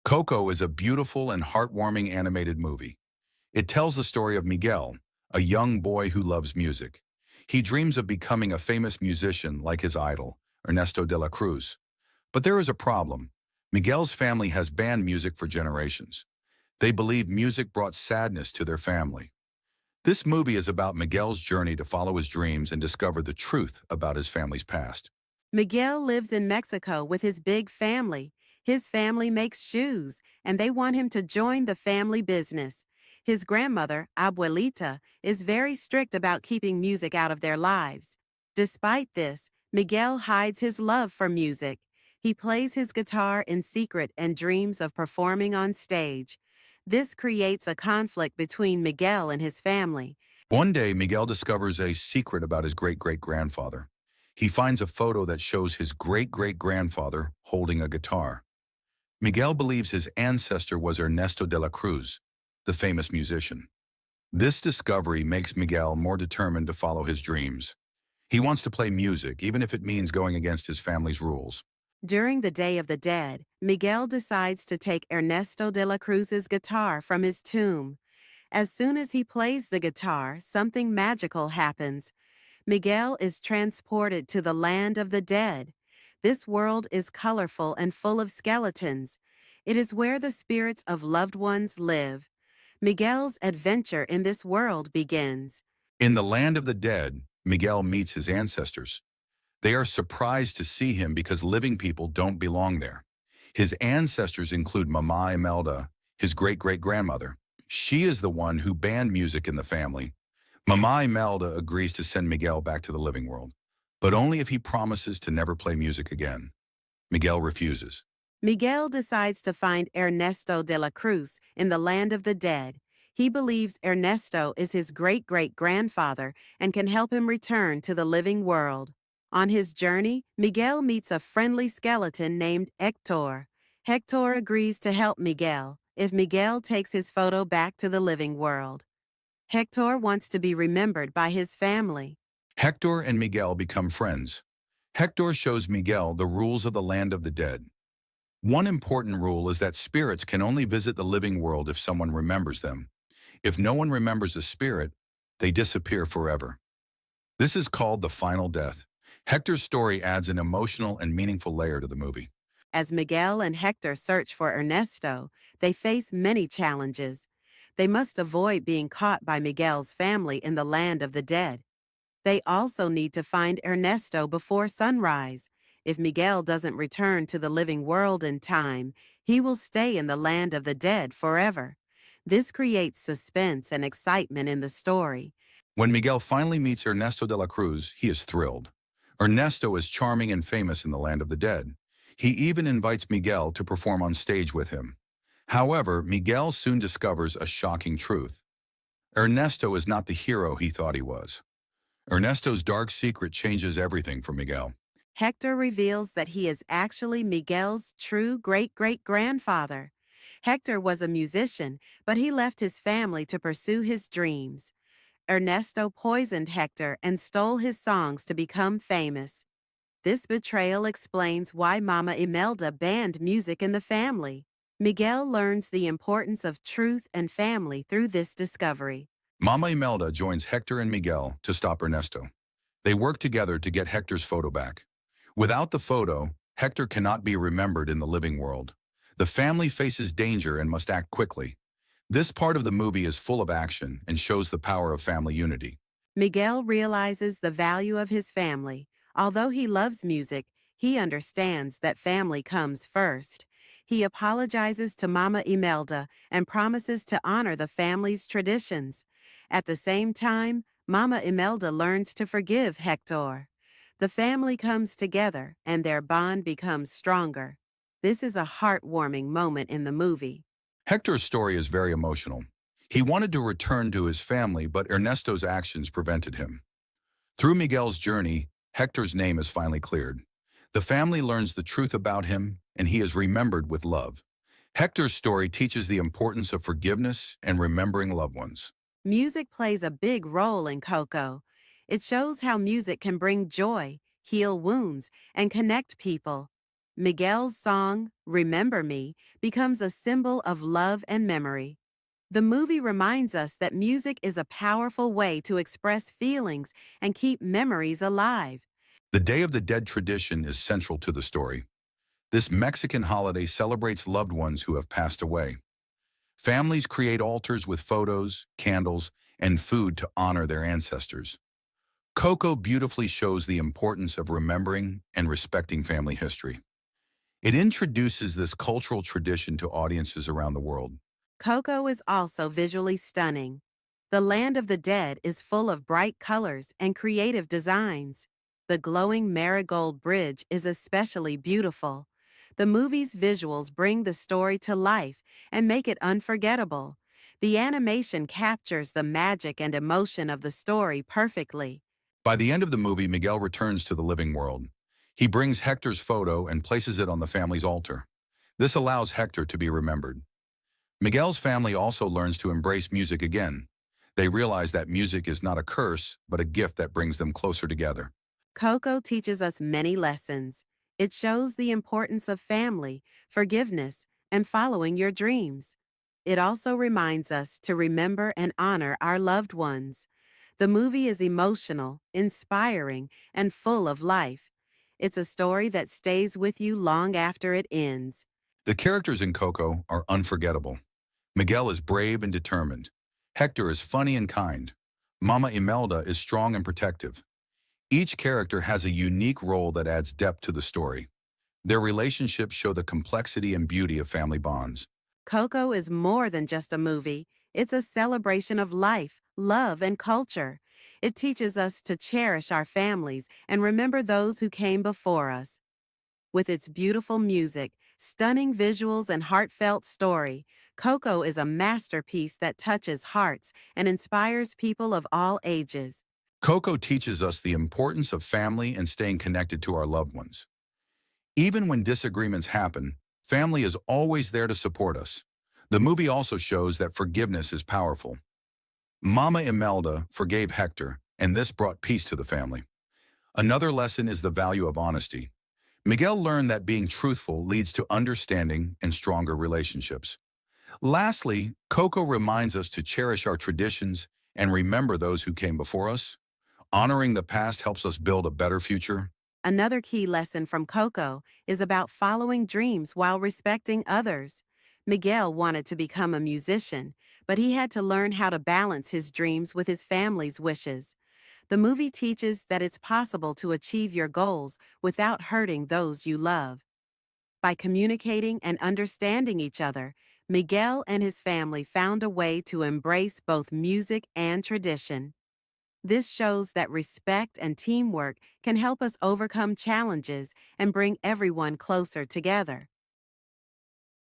Coco is a beautiful and heartwarming animated movie. It tells the story of Miguel, a young boy who loves music. He dreams of becoming a famous musician like his idol, Ernesto de la Cruz. But there is a problem. Miguel's family has banned music for generations. They believe music brought sadness to their family. This movie is about Miguel's journey to follow his dreams and discover the truth about his family's past. Miguel lives in Mexico with his big family. His family makes shoes, and they want him to join the family business. His grandmother, Abuelita, is very strict about keeping music out of their lives. Despite this, Miguel hides his love for music. He plays his guitar in secret and dreams of performing on stage. This creates a conflict between Miguel and his family. One day, Miguel discovers a secret about his great-great-grandfather. He finds a photo that shows his great-great-grandfather holding a guitar. Miguel believes his ancestor was Ernesto de la Cruz, the famous musician. This discovery makes Miguel more determined to follow his dreams. He wants to play music, even if it means going against his family's rules. During the Day of the Dead, Miguel decides to take Ernesto de la Cruz's guitar from his tomb. As soon as he plays the guitar, something magical happens. Miguel is transported to the land of the dead. This world is colorful and full of skeletons. It is where the spirits of loved ones live. Miguel's adventure in this world begins. In the land of the dead, Miguel meets his ancestors. They are surprised to see him because living people don't belong there. His ancestors include Mama Imelda, his great-great-grandmother. She is the one who banned music in the family. Mama Imelda agrees to send Miguel back to the living world, but only if he promises to never play music again. Miguel refuses. Miguel decides to find Ernesto de la Cruz in the land of the dead. He believes Ernesto is his great-great-grandfather and can help him return to the living world. On his journey, Miguel meets a friendly skeleton named Hector. Hector agrees to help Miguel if Miguel takes his photo back to the living world. Hector wants to be remembered by his family. Hector and Miguel become friends. Hector shows Miguel the rules of the land of the dead. One important rule is that spirits can only visit the living world if someone remembers them. If no one remembers a spirit, they disappear forever. This is called the final death. Hector's story adds an emotional and meaningful layer to the movie. As Miguel and Hector search for Ernesto, they face many challenges. They must avoid being caught by Miguel's family in the land of the dead. They also need to find Ernesto before sunrise. If Miguel doesn't return to the living world in time, he will stay in the land of the dead forever. This creates suspense and excitement in the story. When Miguel finally meets Ernesto de la Cruz, he is thrilled. Ernesto is charming and famous in the land of the dead. He even invites Miguel to perform on stage with him. However, Miguel soon discovers a shocking truth. Ernesto is not the hero he thought he was. Ernesto's dark secret changes everything for Miguel. Hector reveals that he is actually Miguel's true great-great-grandfather. Hector was a musician, but he left his family to pursue his dreams. Ernesto poisoned Hector and stole his songs to become famous. This betrayal explains why Mama Imelda banned music in the family. Miguel learns the importance of truth and family through this discovery. Mama Imelda joins Hector and Miguel to stop Ernesto. They work together to get Hector's photo back. Without the photo, Hector cannot be remembered in the living world. The family faces danger and must act quickly. This part of the movie is full of action and shows the power of family unity. Miguel realizes the value of his family. Although he loves music, he understands that family comes first. He apologizes to Mama Imelda and promises to honor the family's traditions. At the same time, Mama Imelda learns to forgive Hector. The family comes together and their bond becomes stronger. This is a heartwarming moment in the movie. Hector's story is very emotional. He wanted to return to his family, but Ernesto's actions prevented him. Through Miguel's journey, Hector's name is finally cleared. The family learns the truth about him, and he is remembered with love. Hector's story teaches the importance of forgiveness and remembering loved ones. Music plays a big role in Coco. It shows how music can bring joy, heal wounds, and connect people. Miguel's song, Remember Me, becomes a symbol of love and memory. The movie reminds us that music is a powerful way to express feelings and keep memories alive. The Day of the Dead tradition is central to the story. This Mexican holiday celebrates loved ones who have passed away. Families create altars with photos, candles, and food to honor their ancestors. Coco beautifully shows the importance of remembering and respecting family history. It introduces this cultural tradition to audiences around the world. Coco is also visually stunning. The land of the dead is full of bright colors and creative designs. The glowing marigold bridge is especially beautiful. The movie's visuals bring the story to life and make it unforgettable. The animation captures the magic and emotion of the story perfectly. By the end of the movie, Miguel returns to the living world. He brings Hector's photo and places it on the family's altar. This allows Hector to be remembered. Miguel's family also learns to embrace music again. They realize that music is not a curse, but a gift that brings them closer together. Coco teaches us many lessons. It shows the importance of family, forgiveness, and following your dreams. It also reminds us to remember and honor our loved ones. The movie is emotional, inspiring, and full of life. It's a story that stays with you long after it ends. The characters in Coco are unforgettable. Miguel is brave and determined. Hector is funny and kind. Mama Imelda is strong and protective. Each character has a unique role that adds depth to the story. Their relationships show the complexity and beauty of family bonds. Coco is more than just a movie. It's a celebration of life, love, and culture. It teaches us to cherish our families and remember those who came before us. With its beautiful music, stunning visuals, and heartfelt story, Coco is a masterpiece that touches hearts and inspires people of all ages. Coco teaches us the importance of family and staying connected to our loved ones. Even when disagreements happen, family is always there to support us. The movie also shows that forgiveness is powerful. Mama Imelda forgave Hector, and this brought peace to the family. Another lesson is the value of honesty. Miguel learned that being truthful leads to understanding and stronger relationships. Lastly, Coco reminds us to cherish our traditions and remember those who came before us. Honoring the past helps us build a better future. Another key lesson from Coco is about following dreams while respecting others. Miguel wanted to become a musician, but he had to learn how to balance his dreams with his family's wishes. The movie teaches that it's possible to achieve your goals without hurting those you love. By communicating and understanding each other, Miguel and his family found a way to embrace both music and tradition. This shows that respect and teamwork can help us overcome challenges and bring everyone closer together.